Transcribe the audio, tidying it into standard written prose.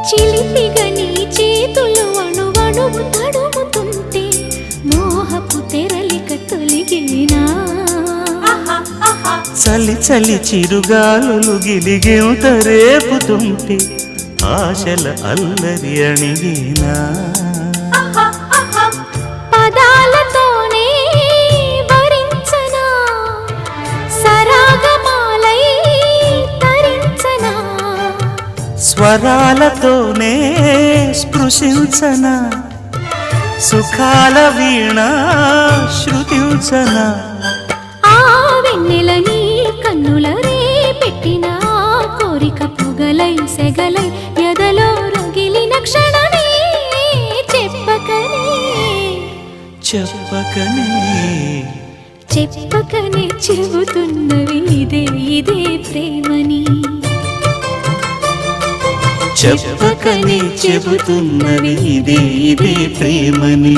చిలిపిగా నీ చేతులు అణువణువు తడుముతుంటే మోహపు తెరలిక తొలిగినా చలి చలి చిరుగాలులు గిలిగేంత రేపుతుంటే ఆశల అల్లరి అణిగినా పదాలతోనే వరించనా సరాగమాలై తరించనా స్వరాలతోనే స్పృశించనా సుఖాల వీణ శృతించనా ఆ వెన్నెల నీ కన్నుల రే పెట్టిన కోరిక పొగలై సెగలై ఎదలో రగిలిన క్షణమే చెప్పకనే చెప్పకనే చెప్పకనే చెబుతున్నవి ఇదే ఇదే ప్రేమని చెప్పకనే చెబుతున్నవి ఇదే ఇదే ప్రేమని